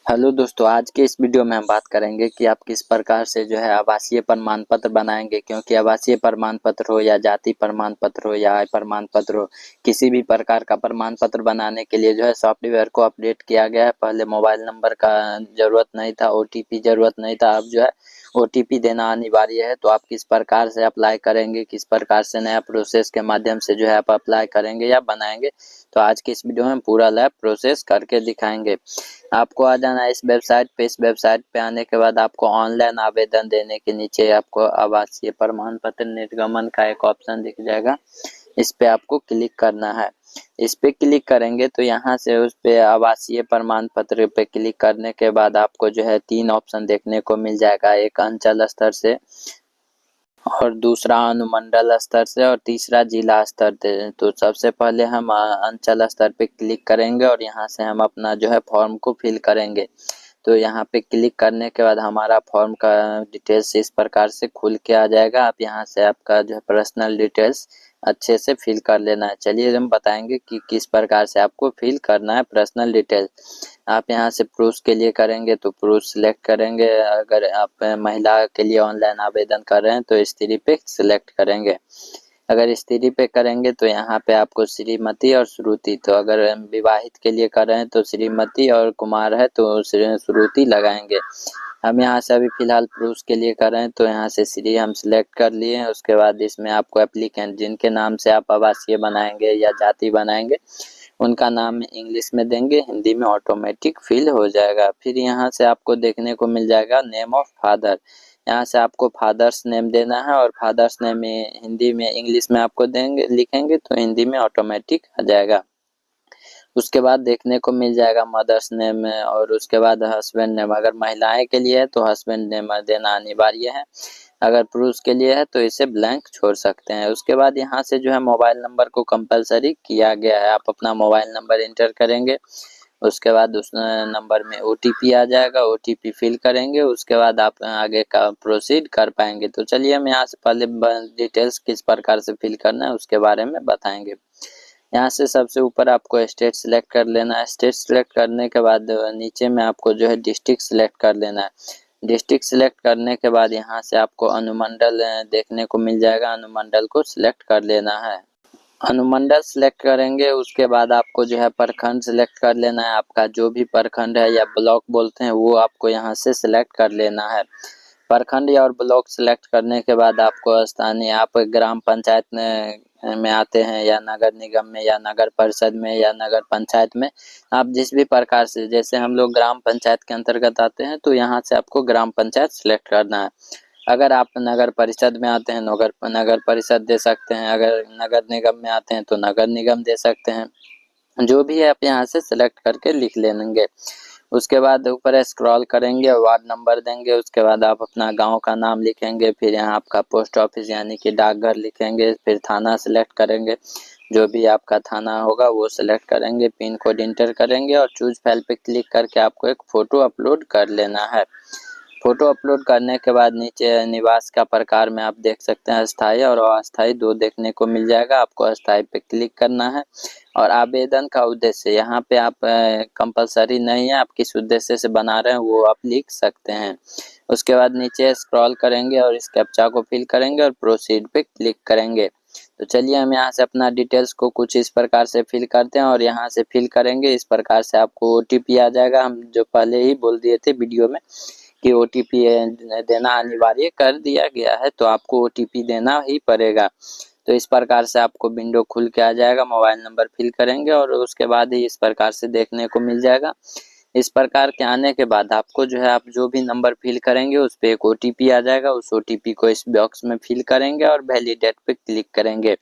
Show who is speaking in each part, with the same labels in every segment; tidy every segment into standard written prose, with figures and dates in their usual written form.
Speaker 1: Hello दोस्तों, आज के इस वीडियो में हम बात करेंगे कि आप किस प्रकार से जो है आवासीय प्रमाण पत्र बनाएंगे। क्योंकि आवासीय प्रमाण पत्र हो या जाति प्रमाण पत्र हो या आय प्रमाण पत्र हो, किसी भी प्रकार का प्रमाण पत्र बनाने के लिए जो है सॉफ्टवेयर को अपडेट किया गया है। पहले मोबाइल नंबर का जरूरत नहीं था, ओटीपी जरूरत नहीं था, अब जो है ओटीपी देना अनिवार्य है। तो आप किस प्रकार से अप्लाई करेंगे, किस प्रकार से नया प्रोसेस के माध्यम से जो है आप अप्लाई करेंगे या बनाएंगे, तो आज के इस वीडियो में पूरा लैब प्रोसेस करके दिखाएंगे। आपको आ जाना है इस वेबसाइट पे। इस वेबसाइट पे आने के बाद आपको ऑनलाइन आवेदन देने के नीचे आपको आवासीय प्रमाण पत्र निर्गमन का एक ऑप्शन दिख जाएगा। इस पे आपको क्लिक करना है। इस पे क्लिक करेंगे तो यहाँ से उस पे आवासीय प्रमाण पत्र पे क्लिक करने के बाद आपको जो है 3 ऑप्शन देखने को मिल जाएगा। एक अंचल स्तर से, और दूसरा अनुमंडल स्तर से, और तीसरा जिला स्तर से। तो सबसे पहले हम अंचल स्तर पे क्लिक करेंगे और यहाँ से हम अपना जो है फॉर्म को फिल करेंगे। तो यहाँ पे क्लिक करने के बाद हमारा फॉर्म का डिटेल्स इस प्रकार से खुल के आ जाएगा। आप यहाँ से आपका जो है पर्सनल डिटेल्स अच्छे से फिल कर लेना है। चलिए हम बताएंगे कि किस प्रकार से आपको फिल करना है पर्सनल डिटेल्स। आप यहाँ से पुरुष के लिए करेंगे तो पुरुष सिलेक्ट करेंगे। अगर आप महिला के लिए ऑनलाइन आवेदन कर रहे हैं तो स्त्री पे सिलेक्ट करेंगे। अगर स्त्री पे करेंगे तो यहाँ पे आपको श्रीमती और श्रुति, तो अगर विवाहित के लिए कर रहे हैं तो श्रीमती, और कुमार है तो श्रुति लगाएंगे। हम यहाँ से अभी फिलहाल पुरुष के लिए कर रहे हैं तो यहाँ से श्री हम सिलेक्ट कर लिए हैं। उसके बाद इसमें आपको एप्लीकेंट जिनके नाम से आप आवासीय बनाएंगे या जाति बनाएंगे उनका नाम इंग्लिश में देंगे, हिंदी में ऑटोमेटिक फिल हो जाएगा। फिर यहाँ से आपको देखने को मिल जाएगा नेम ऑफ फादर। यहाँ से आपको फादर्स नेम देना है, और फादर्स नेम हिंदी में इंग्लिश में आपको देंगे, लिखेंगे तो हिंदी में ऑटोमेटिक आ जाएगा। उसके बाद देखने को मिल जाएगा मदर्स नेम, और उसके बाद हस्बैंड नेम। अगर महिलाएं के लिए है तो हस्बैंड नेम देना अनिवार्य है। अगर पुरुष के लिए है तो इसे ब्लैंक छोड़ सकते हैं। उसके बाद यहाँ से जो है मोबाइल नंबर को कंपलसरी किया गया है। आप अपना मोबाइल नंबर इंटर करेंगे, उसके बाद उस नंबर में ओटीपी आ जाएगा, ओटीपी फिल करेंगे। उसके बाद आप आगे का प्रोसीड कर पाएंगे। तो चलिए हम यहाँ से पहले डिटेल्स किस प्रकार से फिल करना है उसके बारे में बताएंगे। यहाँ से सबसे ऊपर आपको स्टेट सिलेक्ट कर लेना है। स्टेट सिलेक्ट करने के बाद नीचे में आपको जो है डिस्ट्रिक्ट सिलेक्ट कर लेना है। डिस्ट्रिक्ट सिलेक्ट करने के बाद यहाँ से आपको अनुमंडल देखने को मिल जाएगा, अनुमंडल को सिलेक्ट कर लेना है। अनुमंडल सिलेक्ट करेंगे उसके बाद आपको जो है प्रखंड सिलेक्ट कर लेना है। आपका जो भी प्रखंड है या ब्लॉक बोलते हैं वो आपको यहाँ से सिलेक्ट कर लेना है। प्रखंड या और ब्लॉक सिलेक्ट करने के बाद आपको स्थानीय, आप ग्राम पंचायत में आते हैं या नगर निगम में या नगर परिषद में या नगर पंचायत में, आप जिस भी प्रकार से, जैसे हम लोग ग्राम पंचायत के अंतर्गत आते हैं तो यहाँ से आपको ग्राम पंचायत सिलेक्ट करना है। अगर आप नगर परिषद में आते हैं नगर परिषद दे सकते हैं। अगर नगर निगम में आते हैं तो नगर निगम दे सकते हैं। जो भी है आप यहाँ से सिलेक्ट करके लिख लेंगे। उसके बाद ऊपर स्क्रॉल करेंगे, वार्ड नंबर देंगे। उसके बाद आप अपना गांव का नाम लिखेंगे। फिर यहाँ आपका पोस्ट ऑफिस यानी कि डाकघर लिखेंगे। फिर थाना सिलेक्ट करेंगे, जो भी आपका थाना होगा वो सिलेक्ट करेंगे। पिन कोड इंटर करेंगे और चूज फाइल पे क्लिक करके आपको एक फ़ोटो अपलोड कर लेना है। फ़ोटो अपलोड करने के बाद नीचे निवास का प्रकार में आप देख सकते हैं अस्थायी और अस्थायी दो देखने को मिल जाएगा। आपको अस्थायी पे क्लिक करना है। और आवेदन का उद्देश्य यहाँ पे आप कंपलसरी नहीं है, आप किस उद्देश्य से बना रहे हैं वो आप लिख सकते हैं। उसके बाद नीचे स्क्रॉल करेंगे और इस कैप्चा को फिल करेंगे और प्रोसीड पे क्लिक करेंगे। तो चलिए हम यहाँ से अपना डिटेल्स को कुछ इस प्रकार से फिल करते हैं और यहाँ से फिल करेंगे। इस प्रकार से आपको ओटीपी आ जाएगा। हम जो पहले ही बोल दिए थे वीडियो में कि ओटीपी देना अनिवार्य कर दिया गया है, तो आपको ओटीपी देना ही पड़ेगा। तो इस प्रकार से आपको विंडो खुल के आ जाएगा। मोबाइल नंबर फिल करेंगे और उसके बाद ही इस प्रकार से देखने को मिल जाएगा। इस प्रकार के आने के बाद आपको जो है, आप जो भी नंबर फिल करेंगे उस पर एक ओटीपी आ जाएगा। उस ओटीपी को इस बॉक्स में फिल करेंगे और वैलिडेट पे क्लिक करेंगे।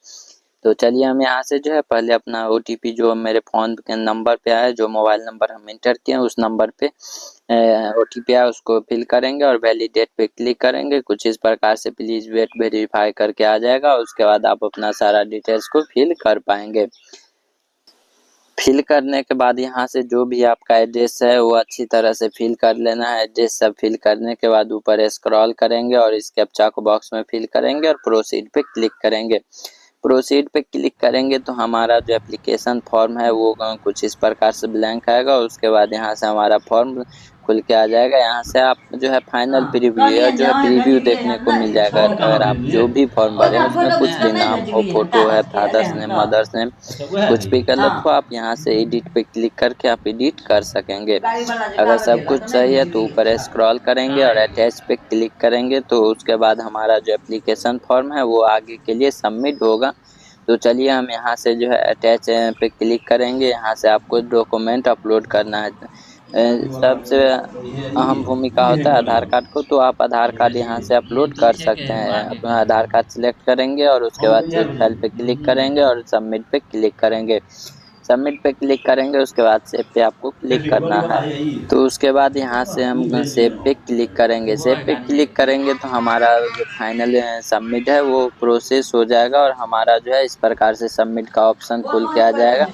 Speaker 1: तो चलिए हम यहाँ से जो है पहले अपना ओटीपी जो मेरे फ़ोन के नंबर पे आया, जो मोबाइल नंबर हम इंटर किए उस नंबर पे ओटीपी आया उसको फिल करेंगे और वैलिडेट पे क्लिक करेंगे। कुछ इस प्रकार से प्लीज़ वेट वेरीफाई करके आ जाएगा। उसके बाद आप अपना सारा डिटेल्स को फिल कर पाएंगे। फिल करने के बाद यहाँ से जो भी आपका एड्रेस है वो अच्छी तरह से फिल कर लेना है। एड्रेस सब फिल करने के बाद ऊपर स्क्रॉल करेंगे और इस कैप्चा को बॉक्स में फिल करेंगे और प्रोसीड पे क्लिक करेंगे। प्रोसीड पे क्लिक करेंगे तो हमारा जो एप्लीकेशन फॉर्म है वो कुछ इस प्रकार से ब्लैंक आएगा। उसके बाद यहाँ से हमारा फॉर्म खुल के आ जाएगा। यहाँ से आप जो है फाइनल
Speaker 2: हाँ,
Speaker 1: प्रीव्यू या
Speaker 2: कहलियनि जे
Speaker 1: जो है
Speaker 2: अहाँ
Speaker 1: प्रीव्यू
Speaker 2: भेजलियै
Speaker 1: देखने
Speaker 2: हन
Speaker 1: को
Speaker 2: ने
Speaker 1: मिल जाएगा।
Speaker 2: छओ टा
Speaker 1: अगर
Speaker 2: अहाँ
Speaker 1: आप जो
Speaker 2: भेजलियै
Speaker 1: भी फॉर्म भरे हैं
Speaker 2: ओहिठाम
Speaker 1: उसमें
Speaker 2: फोटो
Speaker 1: कुछ
Speaker 2: घीच
Speaker 1: भी
Speaker 2: कऽ नहि
Speaker 1: नाम हो,
Speaker 2: भेजलियै हन
Speaker 1: फोटो है,
Speaker 2: कागजके
Speaker 1: फादर्स
Speaker 2: एलैहन
Speaker 1: नेम,
Speaker 2: तऽ
Speaker 1: मदर्स नेम,
Speaker 2: अच्छा वएह
Speaker 1: कुछ भी
Speaker 2: हाँ
Speaker 1: गलत हो आप यहाँ से एडिट पे क्लिक करके आप एडिट कर सकेंगे।
Speaker 2: गाड़ी वाला जे
Speaker 1: अगर
Speaker 2: कागज
Speaker 1: सब
Speaker 2: एला तऽ
Speaker 1: कुछ
Speaker 2: नहि
Speaker 1: सही है तो
Speaker 2: भेजलियै
Speaker 1: ऊपर स्क्रॉल करेंगे और अटैच पे क्लिक करेंगे तो उसके बाद हमारा जो एप्लीकेशन फॉर्म है वो आगे के लिए सबमिट होगा। तो चलिए हम यहाँ से जो है अटैच पे क्लिक करेंगे। यहाँ से आपको डॉक्यूमेंट अपलोड करना है। सबसे अहम भूमिका होता है आधार कार्ड को, तो आप आधार कार्ड यहाँ से अपलोड कर सकते हैं। अपना आधार कार्ड सिलेक्ट करेंगे और उसके बाद चूज फाइल पे क्लिक करेंगे और सबमिट पे क्लिक करेंगे। सबमिट पे क्लिक करेंगे उसके बाद सेव पे आपको क्लिक करना है। तो उसके बाद यहाँ से हम सेव पे क्लिक करेंगे। सेव पे क्लिक करेंगे तो हमारा जो फाइनल सबमिट है वो प्रोसेस हो जाएगा और हमारा जो है इस प्रकार से सबमिट का ऑप्शन खुल के आ जाएगा।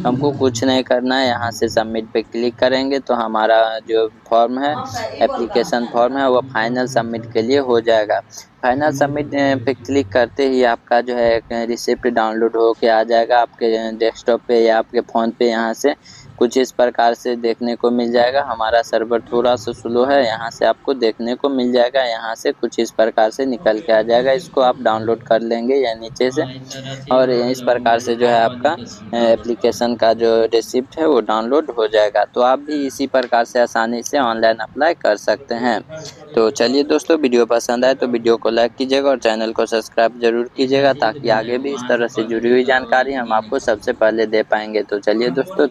Speaker 1: हमको कुछ नहीं करना है, यहाँ से सबमिट पे क्लिक करेंगे तो हमारा जो फॉर्म है, एप्लीकेशन फॉर्म है, वो फाइनल सबमिट के लिए हो जाएगा। फाइनल सबमिट पे क्लिक करते ही आपका जो है एक रिसिप्ट डाउनलोड हो के आ जाएगा आपके डेस्कटॉप पे या आपके फ़ोन पे। यहाँ से कुछ इस प्रकार से देखने को मिल जाएगा। हमारा सर्वर थोड़ा सा स्लो है, यहाँ से आपको देखने को मिल जाएगा। यहाँ से कुछ इस प्रकार से निकल के आ जाएगा। इसको आप डाउनलोड कर लेंगे या नीचे से, और इस प्रकार से जो है आपका एप्लीकेशन का जो रिसिप्ट है वो डाउनलोड हो जाएगा। तो आप भी इसी प्रकार से आसानी से ऑनलाइन अप्लाई कर सकते हैं। तो चलिए दोस्तों, वीडियो पसंद आए तो वीडियो को लाइक कीजिएगा और चैनल को सब्सक्राइब जरूर कीजिएगा, ताकि आगे भी इस तरह से जुड़ी हुई जानकारी हम आपको सबसे पहले दे पाएंगे। तो चलिए दोस्तों।